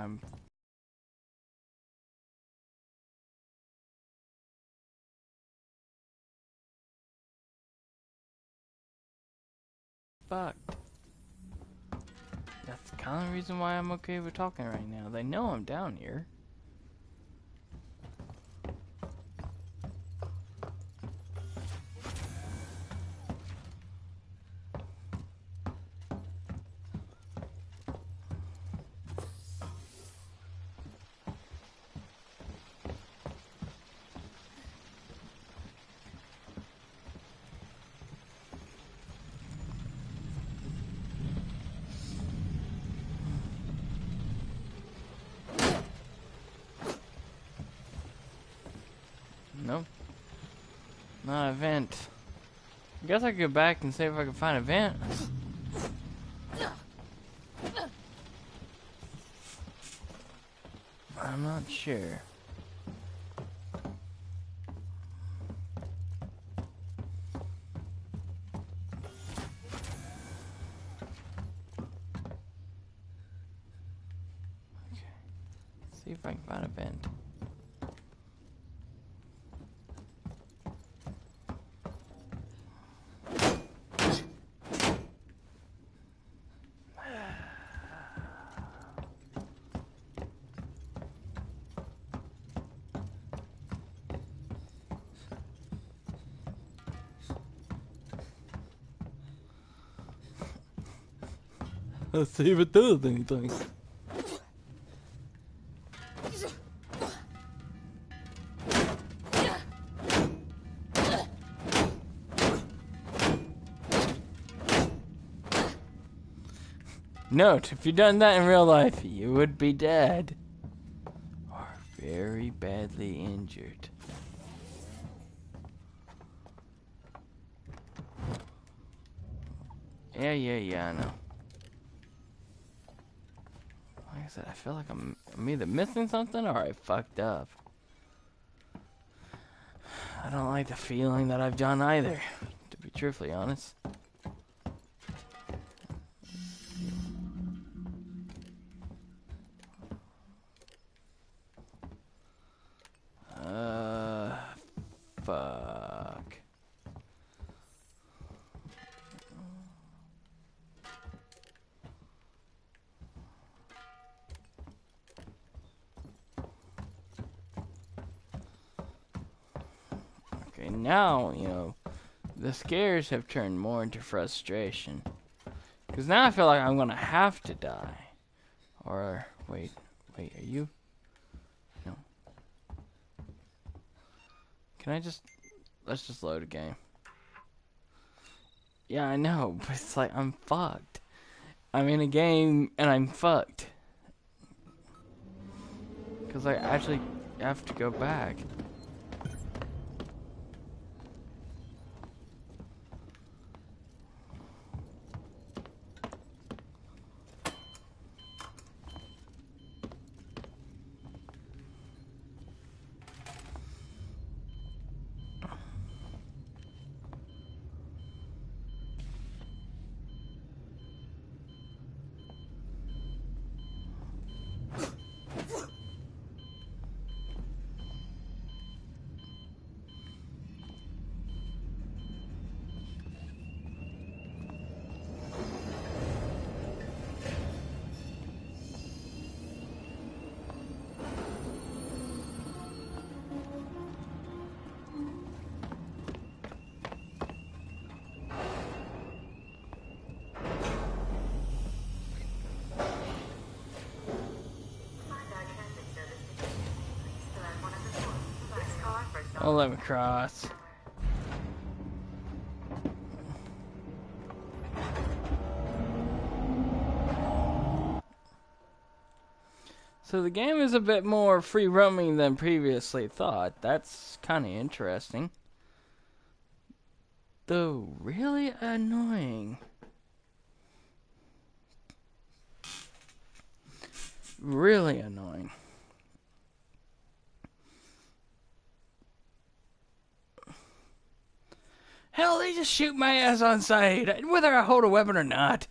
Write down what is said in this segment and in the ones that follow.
I'm... fucked. That's the kind of reason why I'm okay with talking right now. They know I'm down here. Nope. Not a vent. I guess I could go back and see if I can find a vent. I'm not sure. Okay. See if I can find a vent. Let's see if it does anything. Note, if you'd done that in real life, you would be dead. Or very badly injured. Yeah, I know. Like I said, I feel like I'm either missing something or I fucked up. I don't like the feeling that I've done either, to be truthfully honest. Fuck. Okay, now, you know, the scares have turned more into frustration. Because now I feel like I'm gonna have to die. Or, wait, are you? No. Can I just, let's just load a game. Yeah, I know, but it's like, I'm fucked. I'm in a game, and I'm fucked. Because I actually have to go back. Oh, let me cross. So the game is a bit more free roaming than previously thought. That's kind of interesting. Though really annoying. Really annoying. Hell, they just shoot my ass on sight, whether I hold a weapon or not.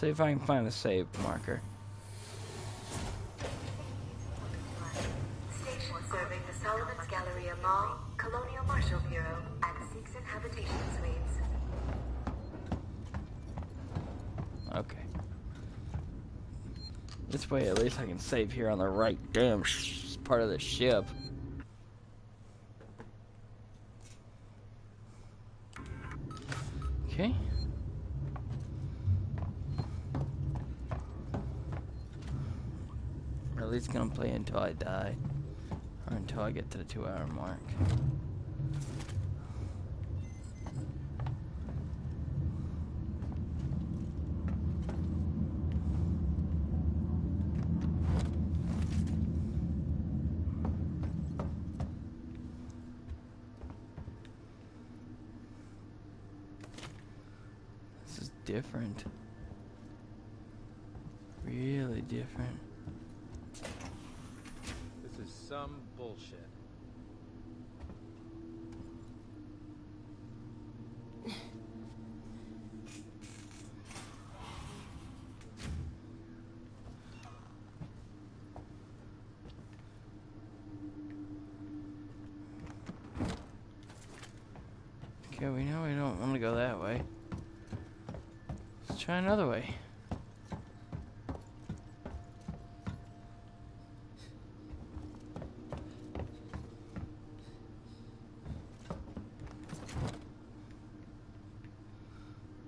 see if I can find a save marker. Station serving the Solomon's Galleria Mall, Colonial Marshal Bureau, and the Seegson Habitation Suites. Okay. This way, at least I can save here on the right damn part of the ship. Okay. Or at least gonna play until I die. Or until I get to the 2-hour mark. Different. Really different. This is some bullshit. Okay, we know we don't want to go that way. Let's try another way.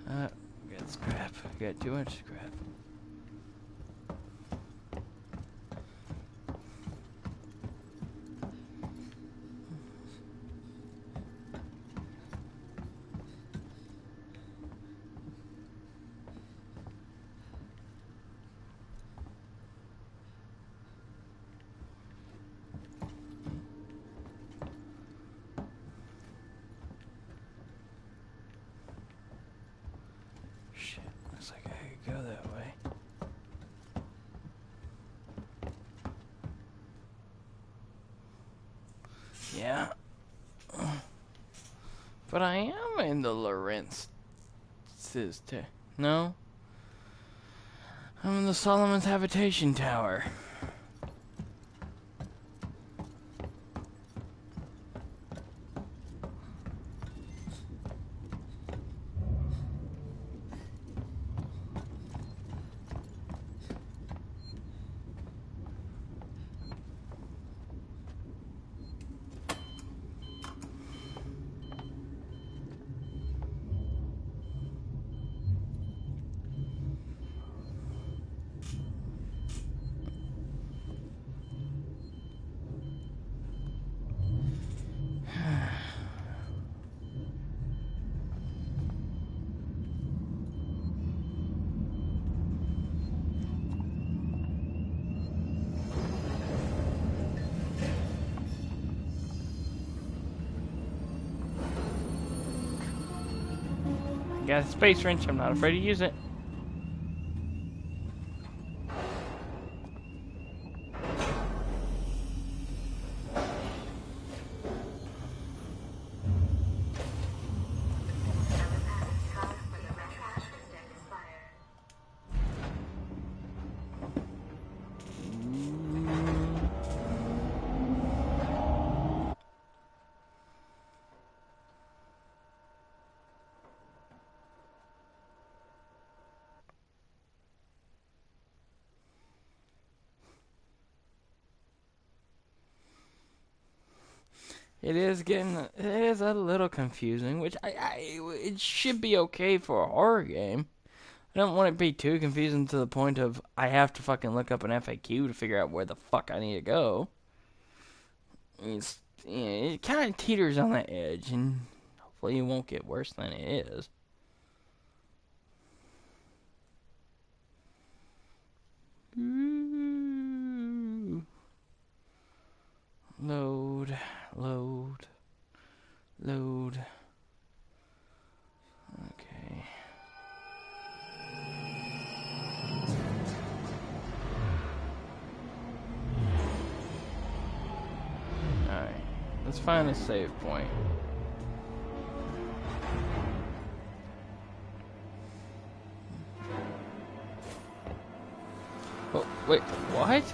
We got scrap. We got too much scrap. Looks like I could go that way. Yeah. But I am in the Lawrence's No? I'm in the Solomon's Habitation Tower. Got a space wrench, I'm not afraid to use it. It is a little confusing, which it should be okay for a horror game. I don't want it to be too confusing to the point of I have to fucking look up an FAQ to figure out where the fuck I need to go. It kind of teeters on the edge, and hopefully it won't get worse than it is. Load. Okay. Alright. Let's find a save point. Wait, what?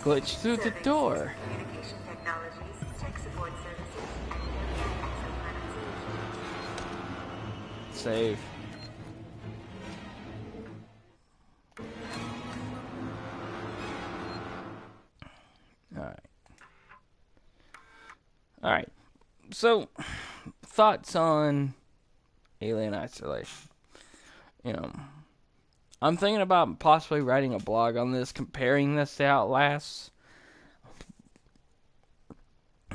Glitch through the Surveys, door. communication technologies, tech support services, and myriad exoplanets. Save. Alright. Alright. So, thoughts on Alien Isolation. You know, I'm thinking about possibly writing a blog on this, comparing this to Outlast.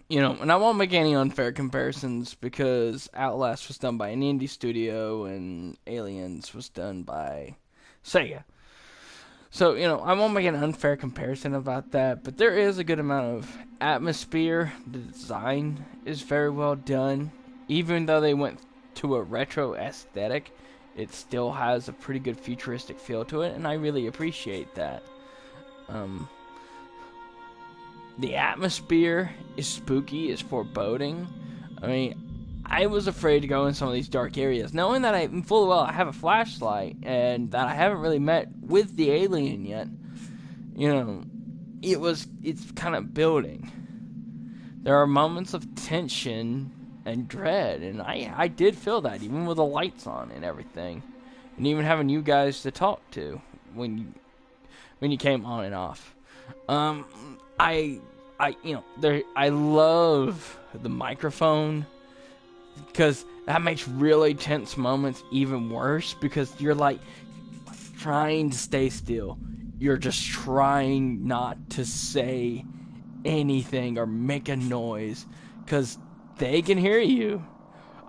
You know, and I won't make any unfair comparisons because Outlast was done by an indie studio and Aliens was done by Sega. So, you know, I won't make an unfair comparison about that, but there is a good amount of atmosphere. The design is very well done. Even though they went to a retro aesthetic, it still has a pretty good futuristic feel to it, and I really appreciate that. The atmosphere is spooky, is foreboding. I mean, I was afraid to go in some of these dark areas, knowing that I full well I have a flashlight and that I haven't really met with the alien yet. You know, it's kind of building. There are moments of tension and dread, and I did feel that even with the lights on and everything, and even having you guys to talk to when you came on and off. I love the microphone because that makes really tense moments even worse because you're like trying to stay still. You're just trying not to say anything or make a noise because they can hear you.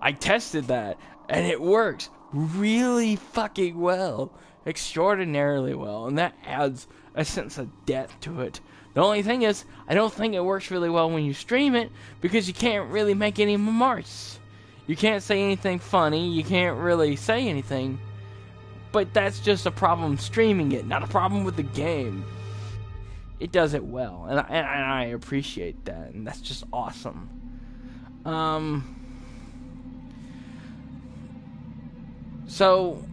I tested that and it works really fucking well, extraordinarily well, and that adds a sense of depth to it. The only thing is, I don't think it works really well when you stream it because you can't really make any remarks. You can't say anything funny, you can't really say anything, but that's just a problem streaming it, not a problem with the game. It does it well, and I appreciate that, and that's just awesome. So,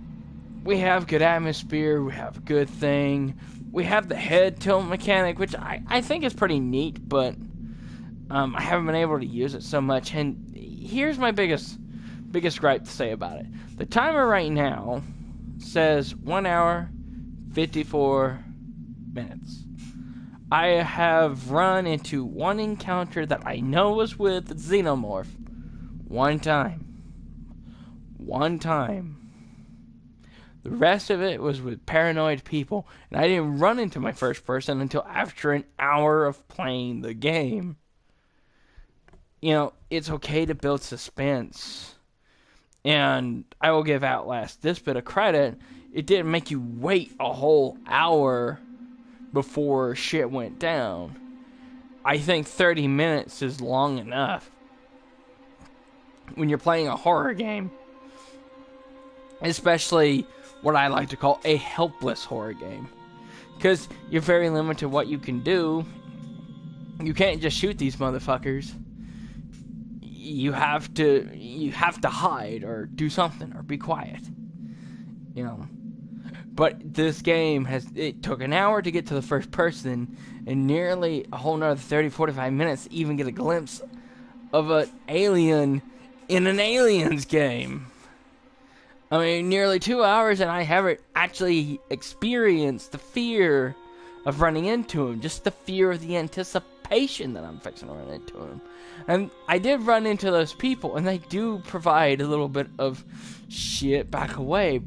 we have good atmosphere, we have a good thing, we have the head tilt mechanic, which I think is pretty neat, but I haven't been able to use it so much, and here's my biggest gripe to say about it. The timer right now says 1 hour, 54 minutes. I have run into one encounter that I know was with Xenomorph. One time. The rest of it was with paranoid people, and I didn't run into my first person until after an hour of playing the game. You know, it's okay to build suspense, and I will give Outlast this bit of credit. It didn't make you wait a whole hour before shit went down. I think 30 minutes is long enough when you're playing a horror game, especially what I like to call a helpless horror game, because you're very limited what you can do. You can't just shoot these motherfuckers. You have to hide or do something or be quiet, you know. But this game it took an hour to get to the first person and nearly a whole nother 30-45 minutes to even get a glimpse of an alien in an Aliens game. I mean, nearly 2 hours, and I haven't actually experienced the fear of running into him. Just the fear of the anticipation that I'm fixing to run into him. And I did run into those people, and they do provide a little bit of shit back away.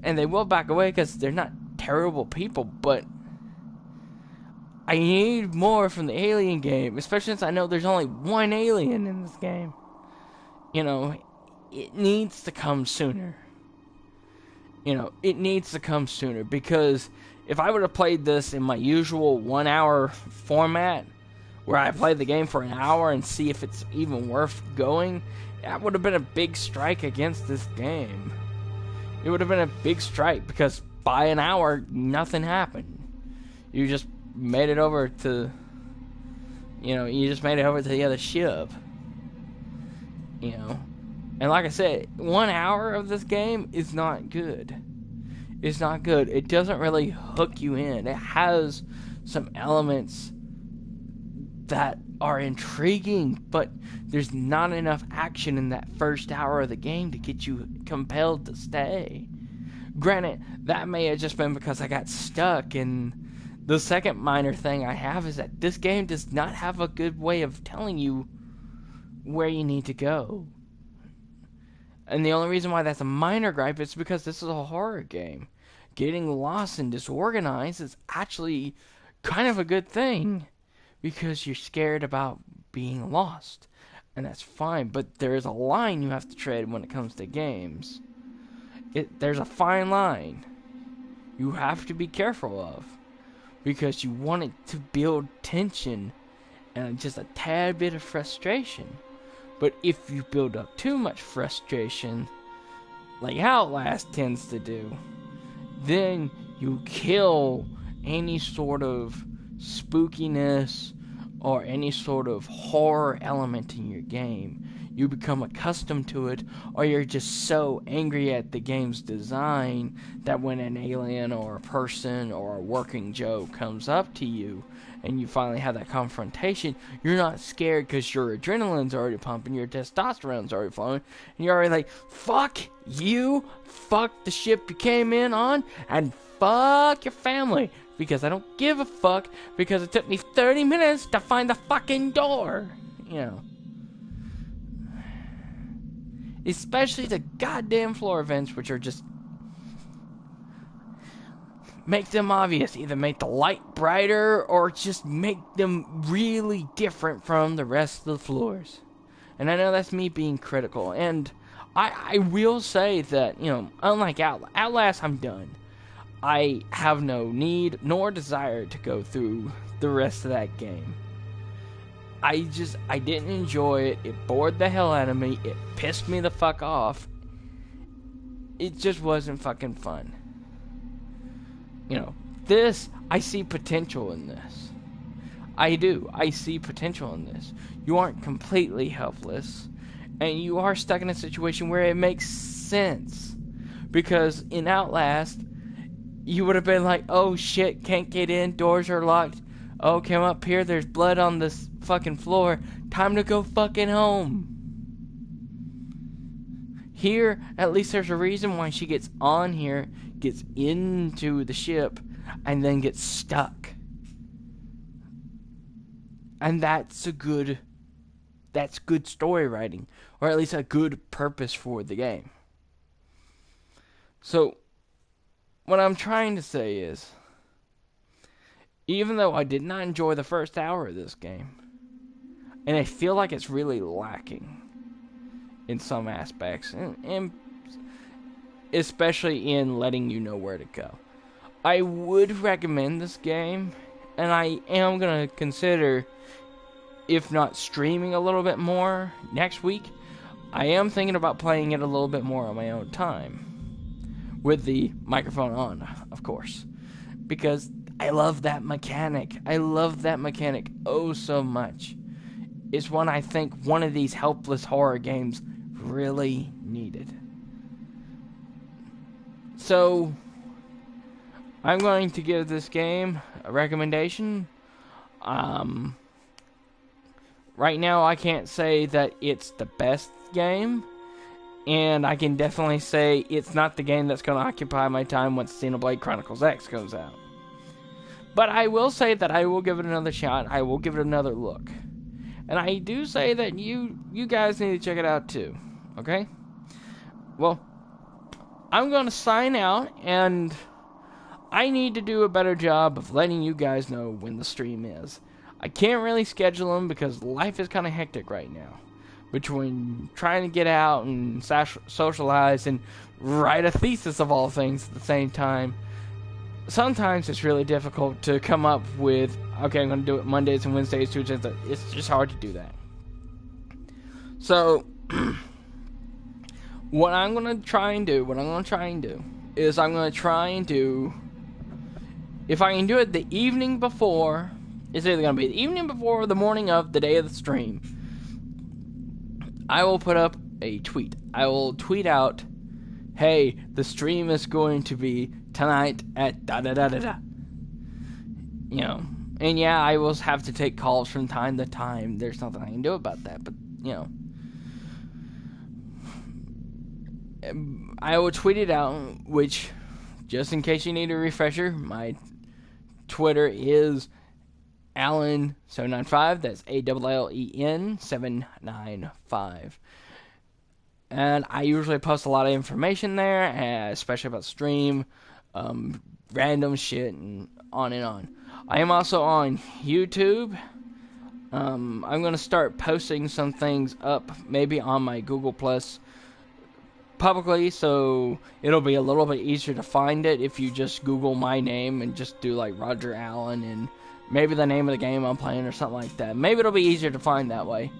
And they will back away because they're not terrible people, but I need more from the Alien game, especially since I know there's only one alien in this game. You know, it needs to come sooner. It needs to come sooner, because if I would have played this in my usual 1 hour format, where I play the game for an hour and see if it's even worth going, that would have been a big strike against this game. It would have been a big strike, because by an hour, nothing happened. You just made it over to, the other ship. And like I said, 1 hour of this game is not good. is not good. It doesn't really hook you in. It has some elements that are intriguing, but there's not enough action in that first hour of the game to get you compelled to stay. Granted, that may have just been because I got stuck, and the second minor thing I have is that this game does not have a good way of telling you where you need to go. And the only reason why that's a minor gripe is because this is a horror game. Getting lost and disorganized is actually kind of a good thing, because you're scared about being lost. And that's fine, but there is a line you have to tread when it comes to games. There's a fine line you have to be careful of, because you want it to build tension and just a tad bit of frustration. But if you build up too much frustration, like Outlast tends to do, then you kill any sort of spookiness or any sort of horror element in your game. You become accustomed to it, or you're just so angry at the game's design that when an alien or a person or a working Joe comes up to you and you finally have that confrontation, you're not scared because your adrenaline's already pumping, your testosterone's already flowing, and you're already like, fuck you, fuck the ship you came in on, and fuck your family, because I don't give a fuck, because it took me 30 minutes to find the fucking door, you know. Especially the goddamn floor events, which are just... make them obvious. Either make the light brighter, or just make them really different from the rest of the floors. And I know that's me being critical. And I will say that, you know, unlike Outlast, I'm done. I have no need nor desire to go through the rest of that game. I didn't enjoy it. It bored the hell out of me. It pissed me the fuck off. It just wasn't fucking fun. You know, I see potential in this. I do. I see potential in this. You aren't completely helpless, and you are stuck in a situation where it makes sense. Because in Outlast, you would have been like, oh shit, can't get in, doors are locked. Oh, come up here, there's blood on this fucking floor. Time to go fucking home. Here, at least there's a reason why she gets on here, gets into the ship, and then gets stuck. And that's good story writing, or at least a good purpose for the game. So, what I'm trying to say is, even though I did not enjoy the first hour of this game, and I feel like it's really lacking in some aspects, and especially in letting you know where to go, I would recommend this game, and I am going to consider, if not streaming a little bit more next week, I am thinking about playing it a little bit more on my own time, with the microphone on, of course, because I love that mechanic. I love that mechanic oh so much. It's one I think one of these helpless horror games really needed. So, I'm going to give this game a recommendation. Right now I can't say that it's the best game, and I can definitely say it's not the game that's going to occupy my time once Xenoblade Chronicles X comes out. But I will say that I will give it another shot. I will give it another look. And I do say that you guys need to check it out too. Okay? Well, I'm going to sign out, and I need to do a better job of letting you guys know when the stream is. I can't really schedule them because life is kind of hectic right now. Between trying to get out and socialize and write a thesis of all things at the same time, sometimes it's really difficult to come up with, okay, I'm going to do it Mondays and Wednesdays, Tuesdays. It's just hard to do that. So, what I'm going to try and do is I'm going to try and do, if I can do it the evening before, it's either going to be the evening before or the morning of the day of the stream, I will put up a tweet. I will tweet out, hey, the stream is going to be tonight at da da da da da. You know, and yeah, I will have to take calls from time to time. There's nothing I can do about that, but you know, I will tweet it out. Which, just in case you need a refresher, my Twitter is Allen795. That's ALLEN 795. And I usually post a lot of information there, especially about stream, random shit, and on and on. I am also on YouTube. I'm going to start posting some things up, maybe on my Google Plus publicly, so it'll be a little bit easier to find it if you just Google my name and just do like Roger Allen and maybe the name of the game I'm playing or something like that. Maybe it'll be easier to find that way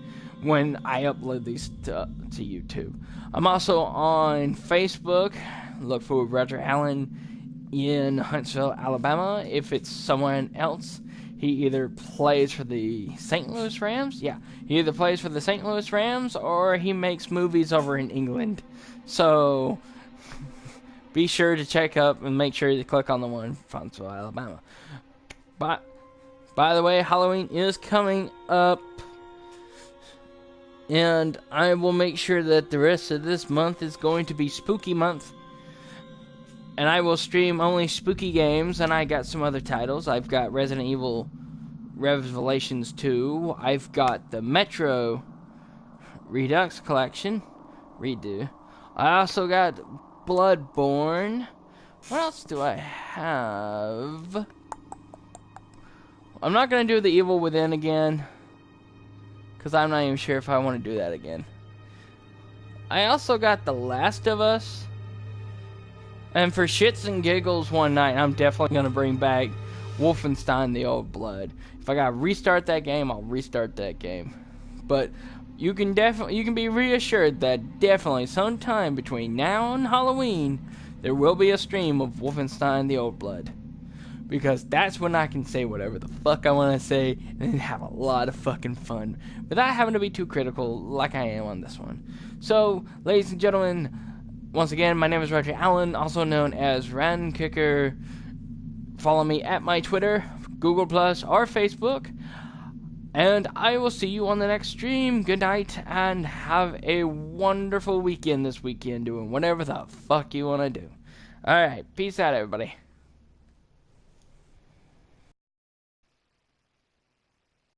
when I upload these to YouTube. I'm also on Facebook. Look for Roger Allen in Huntsville, Alabama. If it's someone else, he either plays for the St. Louis Rams. Yeah, he either plays for the St. Louis Rams or he makes movies over in England. So be sure to check up and make sure to click on the one from Huntsville, Alabama. By the way, Halloween is coming up. And I will make sure that the rest of this month is going to be spooky month. And I will stream only spooky games. And I got some other titles. I've got Resident Evil Revelations 2. I've got the Metro Redux Collection. Redo. I also got Bloodborne. What else do I have? I'm not going to do the Evil Within again, because I'm not even sure if I want to do that again. I also got The Last of Us. And for shits and giggles one night, I'm definitely going to bring back Wolfenstein The Old Blood. If I got to restart that game, I'll restart that game. But you can be reassured that definitely sometime between now and Halloween, there will be a stream of Wolfenstein The Old Blood. Because that's when I can say whatever the fuck I want to say and have a lot of fucking fun without having to be too critical like I am on this one. So, ladies and gentlemen, once again, my name is Roger Allen, also known as Rankicker. Follow me at my Twitter, Google Plus, or Facebook. And I will see you on the next stream. Good night, and have a wonderful weekend this weekend doing whatever the fuck you want to do. Alright, peace out, everybody.